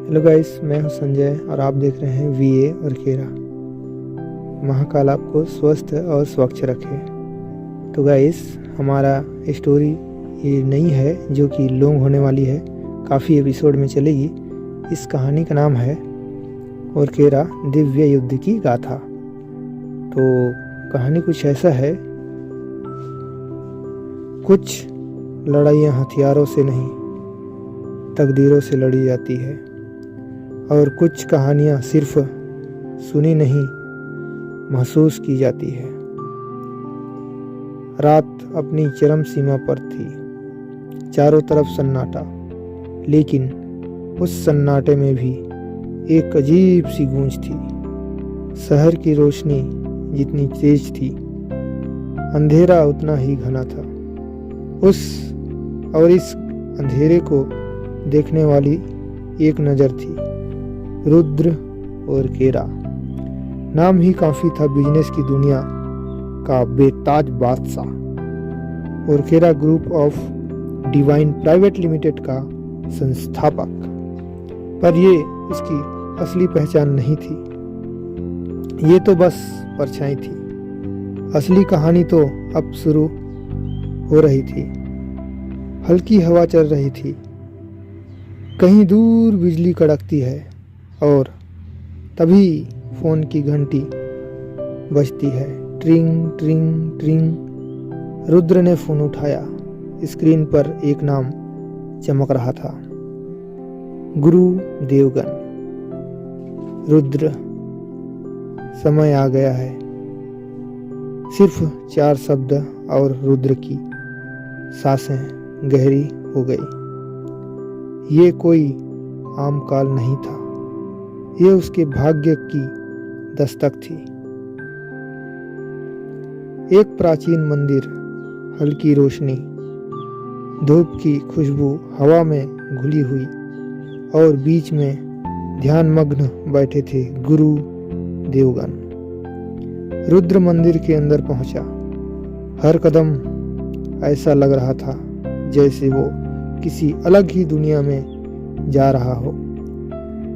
Hello guys, मैं हूं संजय और आप देख रहे हैं वीए और केरा। महाकाल आपको स्वस्थ और स्वच्छ रखे। तो गाइस, हमारा स्टोरी ये नई है जो कि लॉन्ग होने वाली है, काफ़ी एपिसोड में चलेगी। इस कहानी का नाम है और केरा दिव्य युद्ध की गाथा। तो कहानी कुछ ऐसा है, कुछ लड़ाइयाँ हथियारों से नहीं तकदीरों से लड़ी जाती है, और कुछ कहानियाँ सिर्फ सुनी नहीं महसूस की जाती है। रात अपनी चरम सीमा पर थी, चारों तरफ सन्नाटा, लेकिन उस सन्नाटे में भी एक अजीब सी गूंज थी। शहर की रोशनी जितनी तेज थी, अंधेरा उतना ही घना था। इस अंधेरे को देखने वाली एक नज़र थी, रुद्र और केरा। नाम ही काफी था बिजनेस की दुनिया का बेताज बादशाह। और केरा group of divine private limited का संस्थापक। पर ये उसकी असली पहचान नहीं थी, ये तो बस परछाई थी। असली कहानी तो अब शुरू हो रही थी। हल्की हवा चल रही थी, कहीं दूर बिजली कड़कती है, और तभी फोन की घंटी बजती है। ट्रिंग ट्रिंग ट्रिंग। रुद्र ने फोन उठाया। स्क्रीन पर एक नाम चमक रहा था, गुरु देवगन। रुद्र, समय आ गया है। सिर्फ 4 शब्द और रुद्र की सांसें गहरी हो गई। ये कोई आम कॉल नहीं था, ये उसके भाग्य की दस्तक थी। एक प्राचीन मंदिर, हल्की रोशनी, धूप की खुशबू हवा में घुली हुई, और बीच में ध्यानमग्न बैठे थे गुरु देवगन। रुद्र मंदिर के अंदर पहुंचा। हर कदम ऐसा लग रहा था जैसे वो किसी अलग ही दुनिया में जा रहा हो।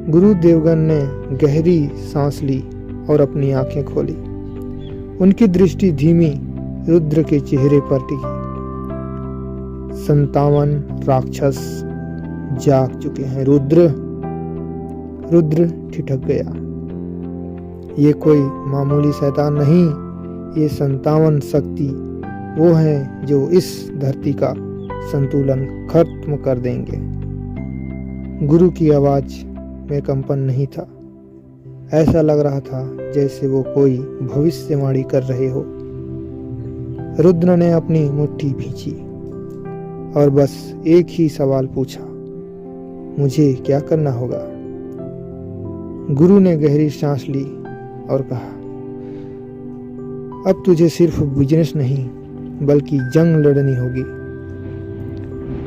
गुरु देवगन ने गहरी सांस ली और अपनी आंखें खोली। उनकी दृष्टि धीमी रुद्र के चेहरे पर टिकी। 57 राक्षस जाग चुके हैं। रुद्र ठिठक गया। ये कोई मामूली शैतान नहीं, ये 57 शक्ति वो हैं जो इस धरती का संतुलन खत्म कर देंगे। गुरु की आवाज में कंपन नहीं था, ऐसा लग रहा था जैसे वो कोई भविष्यवाणी कर रहे हो। रुद्र ने अपनी मुट्ठी भींची और बस एक ही सवाल पूछा, मुझे क्या करना होगा? गुरु ने गहरी सांस ली और कहा, अब तुझे सिर्फ बिजनेस नहीं बल्कि जंग लड़नी होगी।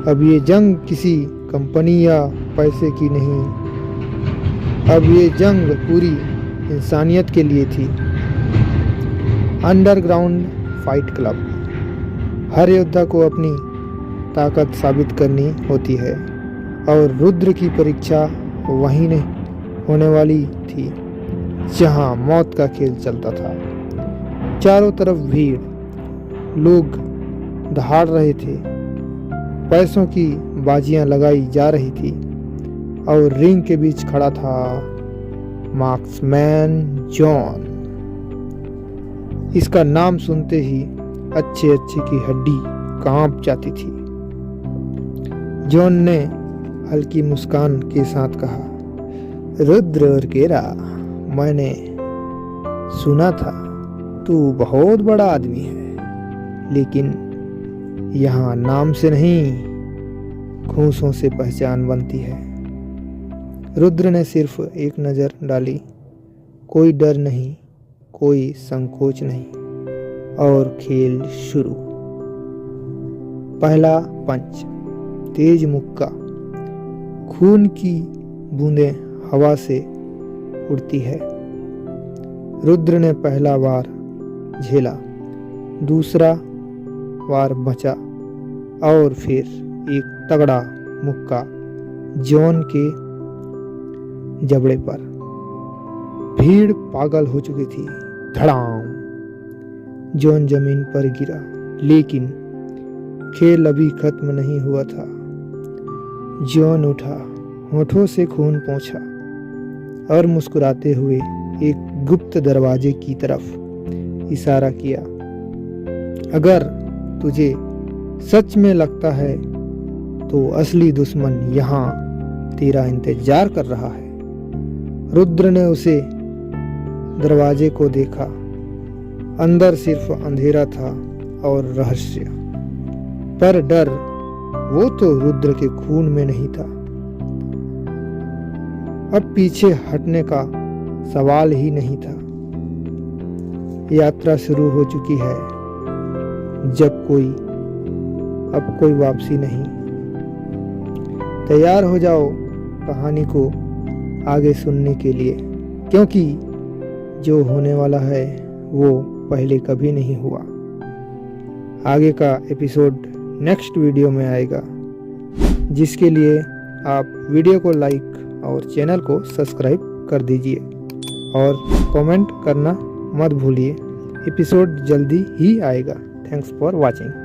अब ये जंग किसी कंपनी या पैसे की नहीं, अब ये जंग पूरी इंसानियत के लिए थी। Underground fight club. हर योद्धा को अपनी ताकत साबित करनी होती है, और रुद्र की परीक्षा वहीं होने वाली थी जहां मौत का खेल चलता था। चारों तरफ भीड़, लोग दहाड़ रहे थे, पैसों की बाजियां लगाई जा रही थी, और रिंग के बीच खड़ा था मार्क्समैन जॉन। इसका नाम सुनते ही अच्छे की हड्डी कांप जाती थी। जॉन ने हल्की मुस्कान के साथ कहा, रुद्र और केरा, मैंने सुना था तू बहुत बड़ा आदमी है, लेकिन यहाँ नाम से नहीं घूंसों से पहचान बनती है। रुद्र ने सिर्फ एक नज़र डाली, कोई डर नहीं, कोई संकोच नहीं, और खेल शुरू। पहला पंच, तेज मुक्का। खून की बूंदें हवा से उड़ती है। रुद्र ने पहला वार झेला, दूसरा वार बचा, और फिर एक तगड़ा मुक्का जॉन के जबड़े पर। भीड़ पागल हो चुकी थी। धड़ाम, जॉन जमीन पर गिरा, लेकिन खेल अभी खत्म नहीं हुआ था। जॉन उठा, होठों से खून पोंछा और मुस्कुराते हुए एक गुप्त दरवाजे की तरफ इशारा किया। अगर तुझे सच में लगता है तो असली दुश्मन यहाँ तेरा इंतजार कर रहा है। रुद्र ने उसे दरवाजे को देखा। अंदर सिर्फ अंधेरा था और रहस्य, पर डर वो तो रुद्र के खून में नहीं था। अब पीछे हटने का सवाल ही नहीं था। यात्रा शुरू हो चुकी है। अब कोई वापसी नहीं। तैयार हो जाओ कहानी को आगे सुनने के लिए, क्योंकि जो होने वाला है वो पहले कभी नहीं हुआ। आगे का एपिसोड नेक्स्ट वीडियो में आएगा, जिसके लिए आप वीडियो को लाइक और चैनल को सब्सक्राइब कर दीजिए और कमेंट करना मत भूलिए। एपिसोड जल्दी ही आएगा। Thanks for watching.